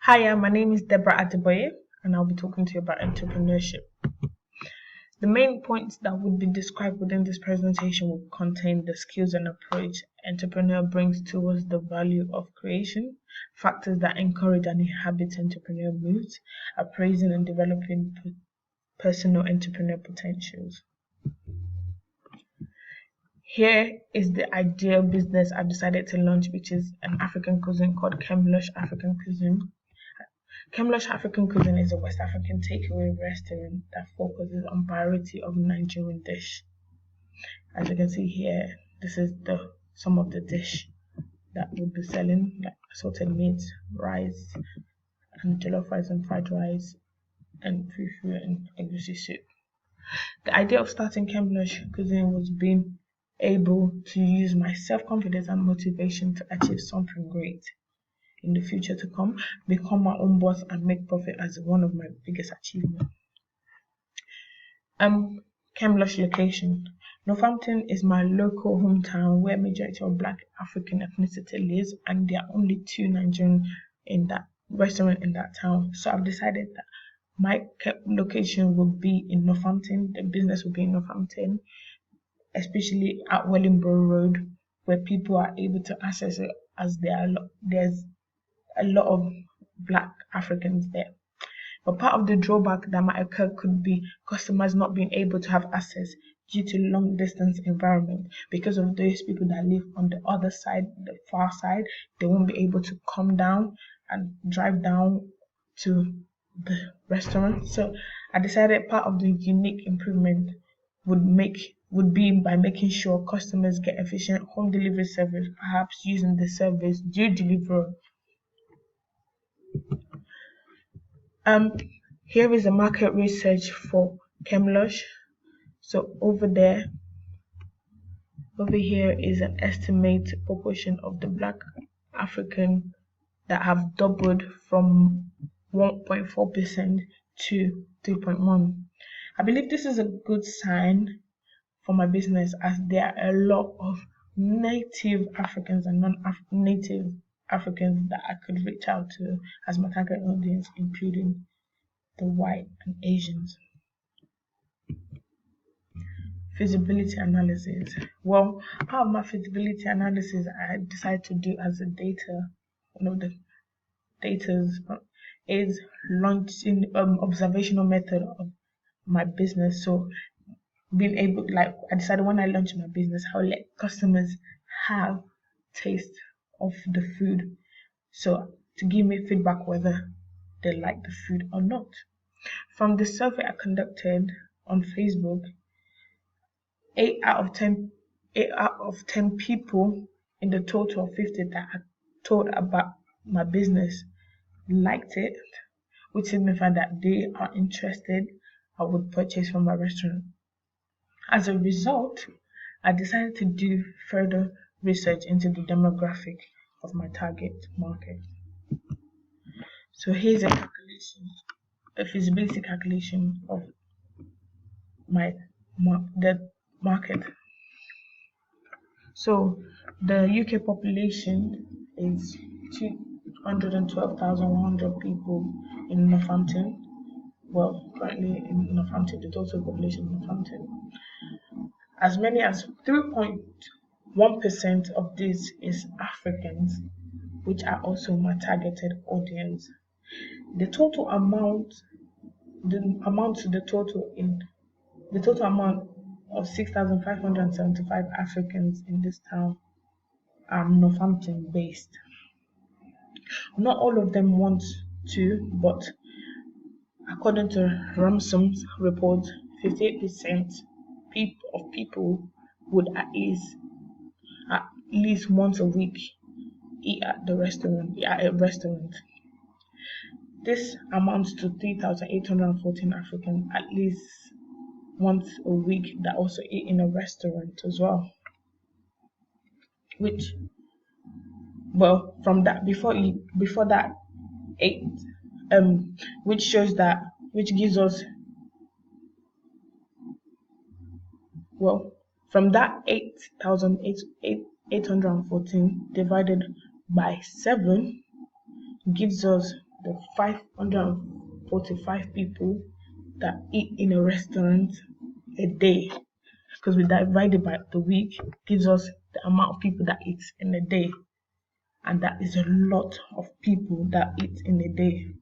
Hiya, my name is Deborah Adeboye, and I'll be talking to you about entrepreneurship. The main points that would be described within this presentation will contain the skills and approach entrepreneur brings towards the value of creation, factors that encourage and inhabit entrepreneur moods, appraising and developing personal entrepreneur potentials. Here is the ideal business I've decided to launch, which is an African cuisine called Kemlush African Cuisine. Kemlush African Cuisine is a West African takeaway restaurant that focuses on variety of Nigerian dish. As you can see here, this is some of the dish that we'll be selling, like salted meat, rice, and jollof rice and fried rice, and fufu and egusi soup. The idea of starting Kemlush Cuisine was being able to use my self-confidence and motivation to achieve something great in the future to come, become my own boss and make profit as one of my biggest achievements. Kemlush location. Northampton is my local hometown where majority of Black African ethnicity lives, and there are only 2 Nigerian in that restaurant in that town. So I've decided that my location will be in Northampton. The business will be in Northampton, especially at Wellingborough Road, where people are able to access it as there's a lot of Black Africans there. But part of the drawback that might occur could be customers not being able to have access due to long distance environment. Because of those people that live on the other side, the far side, they won't be able to come down and drive down to the restaurant. So I decided part of the unique improvement would be by making sure customers get efficient home delivery service, perhaps using the service due delivery. Here is a market research for Kemlush. So over here is an estimated proportion of the Black African that have doubled from 1.4% to 3.1%. I believe this is a good sign for my business, as there are a lot of native Africans and non-native Africans that I could reach out to as my target audience, including the white and Asians. Feasibility analysis. Well, part of my feasibility analysis I decided to do as one of the datas is launching observational method of my business. So being able, I decided when I launch my business, I'll let customers have taste of the food, so to give me feedback whether they like the food or not. From the survey I conducted on Facebook, 8 out of 10 people in the total of 50 that I told about my business liked it, which signified that they are interested or would purchase from my restaurant. As a result, I decided to do further research into the demographic of my target market. So here's a feasibility calculation of the market. So the UK population is 212,100 people in Northampton. Well, currently in Northampton, the total population in Northampton. As many as 3.1% of this is Africans, which are also my targeted audience. The total amount of 6,575 Africans in this town are Northampton based. Not all of them want to, but according to Ramsom's report, 58% of people would at least once a week eat at a restaurant. This amounts to 3,814 Africans at least once a week that also eat in a restaurant as well. Which gives us from that 8,814 divided by 7 gives us the 545 people that eat in a restaurant a day, because we divide it by the week, gives us the amount of people that eat in a day. And that is a lot of people that eat in a day.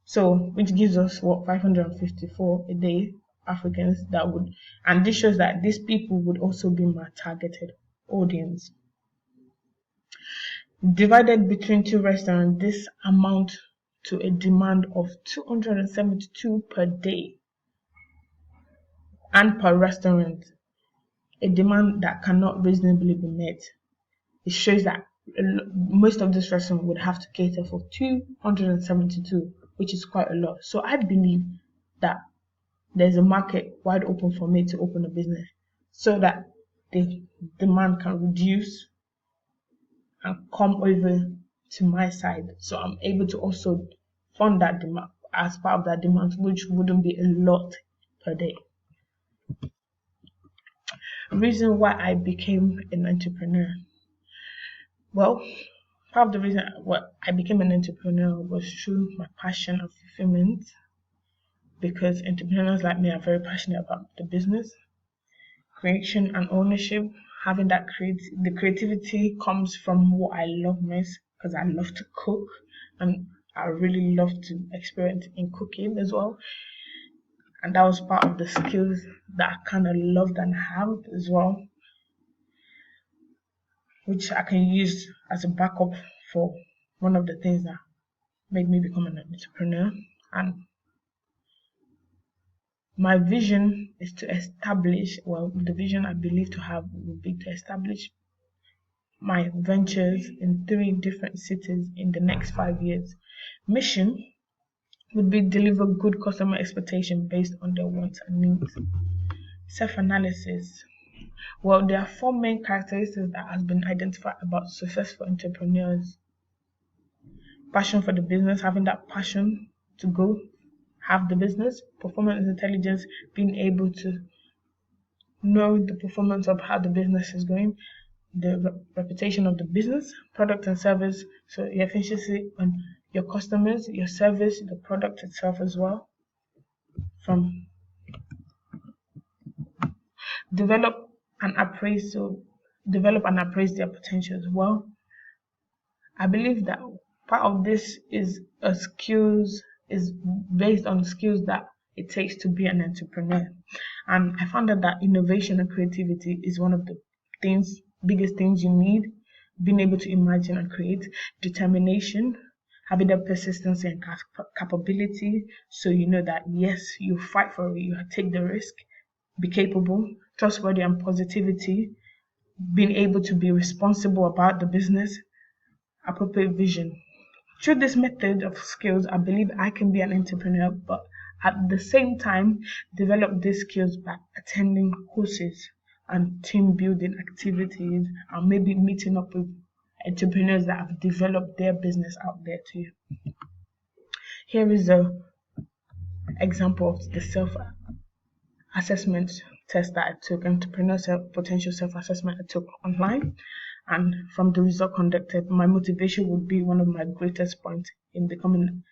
So, which gives us what, 554 a day Africans that would, and this shows that these people would also be my targeted audience. Divided between two restaurants, this amount to a demand of 272 per day and per restaurant, a demand that cannot reasonably be met. It shows that most of this restaurant would have to cater for 272, which is quite a lot. So I believe that there's a market wide open for me to open a business so that the demand can reduce and come over to my side. So I'm able to also fund that demand as part of that demand, which wouldn't be a lot per day. Reason why I became an entrepreneur. Well, part of the reason why I became an entrepreneur was through my passion and fulfillment, because entrepreneurs like me are very passionate about the business, creation and ownership. Having that the creativity comes from what I love most, because I love to cook and I really love to experience in cooking as well. And that was part of the skills that I kind of loved and have as well, which I can use as a backup for one of the things that made me become an entrepreneur. And my vision is to establish, well, the vision I believe to have would be to establish my ventures in 3 different cities in the next 5 years. Mission would be deliver good customer expectation based on their wants and needs. Self-analysis. Well, there are 4 main characteristics that has been identified about successful entrepreneurs. Passion for the business, having that passion to go have the business. Performance intelligence, being able to know the performance of how the business is going. The reputation of the business, product and service, so your efficiency on your customers, your service, the product itself as well. From develop and appraise their potential as well. I believe that part of this is based on skills that it takes to be an entrepreneur. And I found out that innovation and creativity is one of the biggest things you need. Being able to imagine and create, determination, having the persistency and capability, so you know that yes, you fight for it, you take the risk, be capable, trustworthy and positivity, being able to be responsible about the business, appropriate vision. Through this method of skills, I believe I can be an entrepreneur, but at the same time, develop these skills by attending courses and team building activities, and maybe meeting up with entrepreneurs that have developed their business out there too. Here is an example of the self-assessment test that I took, entrepreneur potential self-assessment I took online. And from the result conducted, my motivation would be one of my greatest points in becoming,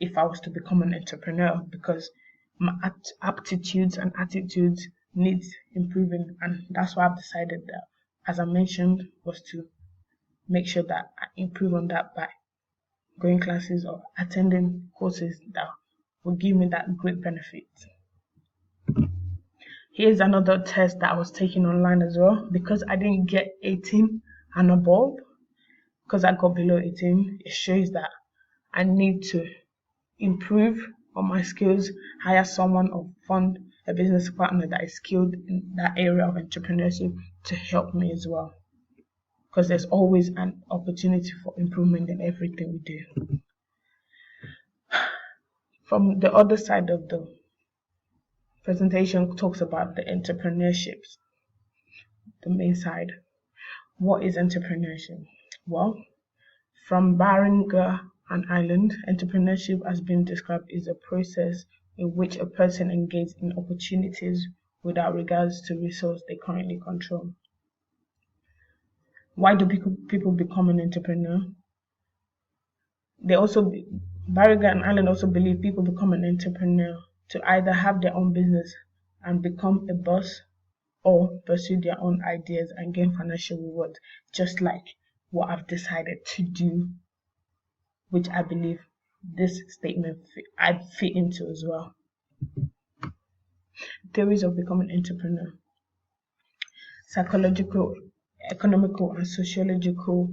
if I was to become an entrepreneur, because my aptitudes and attitudes needs improving, and that's why I've decided that, as I mentioned, was to make sure that I improve on that by going classes or attending courses that will give me that great benefit. Here's another test that I was taking online as well, because I didn't get 18 and above, because I got below 18. It shows that I need to improve on my skills, hire someone or fund a business partner that is skilled in that area of entrepreneurship to help me as well, because there's always an opportunity for improvement in everything we do. From the other side of the presentation talks about the entrepreneurships, the main side. What is entrepreneurship? Well, from Barringer and Island, entrepreneurship has been described as a process in which a person engages in opportunities without regards to resource they currently control. Why do people become an entrepreneur? Barriga and Allen also believe people become an entrepreneur to either have their own business and become a boss, or pursue their own ideas and gain financial reward, just like what I've decided to do, which I believe this statement I fit into as well. Theories of becoming an entrepreneur: psychological, economical, and sociological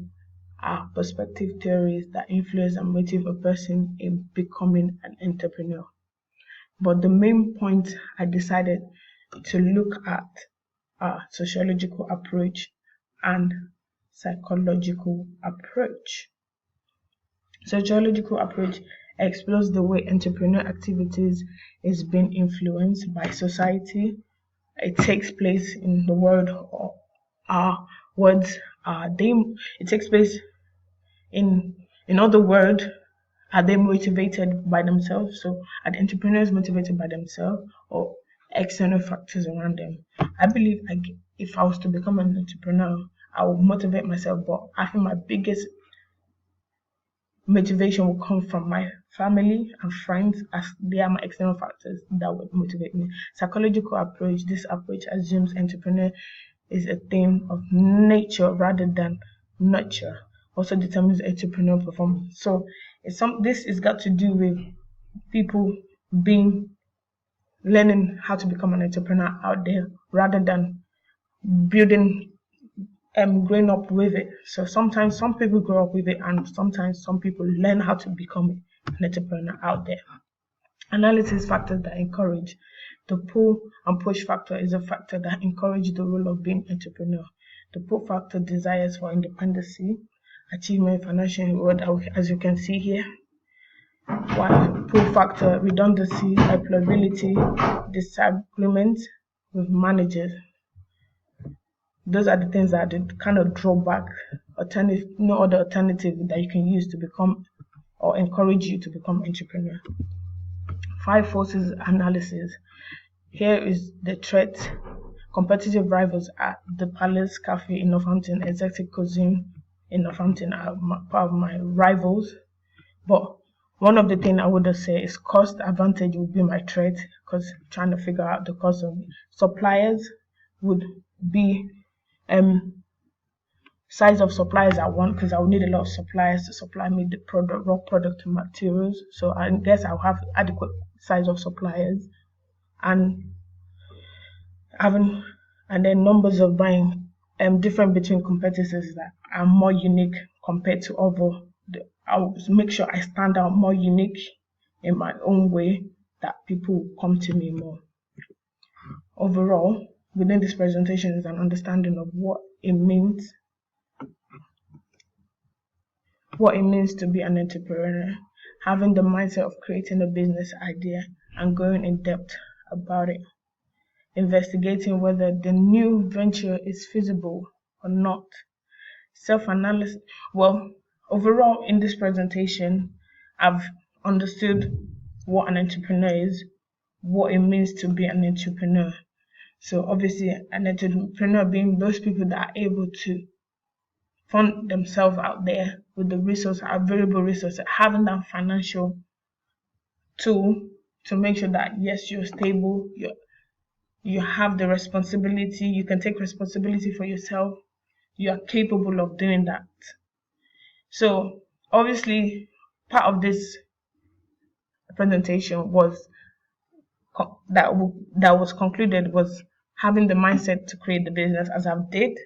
are perspective theories that influence and motivate a person in becoming an entrepreneur. But the main point I decided to look at are sociological approach and psychological approach. Sociological approach explores the way entrepreneurial activities is being influenced by society. It takes place in the world, or our words are they it takes place in other words, are they motivated by themselves? So are the entrepreneurs motivated by themselves or external factors around them? I believe if I was to become an entrepreneur, I would motivate myself, but I think my biggest motivation will come from my family and friends, as they are my external factors that would motivate me. Psychological approach: this approach assumes entrepreneur is a thing of nature rather than nurture, also determines entrepreneur performance. So this is got to do with people being learning how to become an entrepreneur out there rather than building growing up with it. So sometimes some people grow up with it, and sometimes some people learn how to become an entrepreneur out there. Analysis factors that encourage: the pull and push factor is a factor that encourages the role of being entrepreneur. The pull factor: desires for independency, achievement, financial reward, as you can see here. While pull factor: redundancy, employability, disagreement with managers. Those are the things that are the kind of drawback, no other alternative that you can use to become or encourage you to become entrepreneur. 5 forces analysis. Here is the threat: competitive rivals at the Palace Cafe in Northampton, Executive Cuisine in Northampton are part of my rivals. But one of the things I would say is cost advantage would be my threat, because trying to figure out the cost of suppliers would be size of suppliers I want, because I would need a lot of suppliers to supply me the raw product materials. So I guess I'll have adequate size of suppliers, and having and then numbers of buying different between competitors that are more unique compared to other. I'll make sure I stand out more unique in my own way, that people come to me more. Overall, within this presentation is an understanding of what it means to be an entrepreneur, having the mindset of creating a business idea and going in depth about it, investigating whether the new venture is feasible or not, self-analysis. Well, overall in this presentation, I've understood what an entrepreneur is, what it means to be an entrepreneur. So obviously an entrepreneur being those people that are able to fund themselves out there with the available resources, having that financial tool to make sure that yes, you're stable, you have the responsibility, you can take responsibility for yourself, you are capable of doing that. So obviously part of this presentation was that was concluded was having the mindset to create the business, as I've did,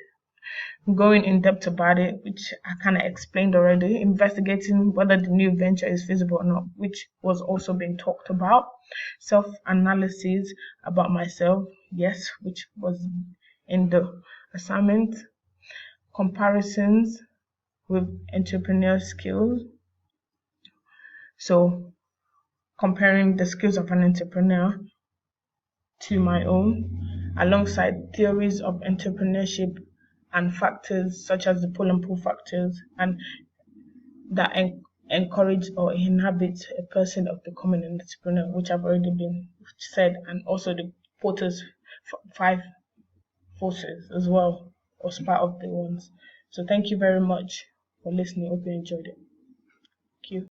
going in depth about it, which I kind of explained already, investigating whether the new venture is feasible or not, which was also being talked about, self-analysis about myself, yes, which was in the assignment, comparisons with entrepreneur skills, so comparing the skills of an entrepreneur to my own, alongside theories of entrepreneurship and factors such as the pull and pull factors, and that encourage or inhibit a person of becoming an entrepreneur, which have already been said, and also the Porter's 5 forces as well, was part of the ones. So thank you very much for listening. Hope you enjoyed it. Thank you.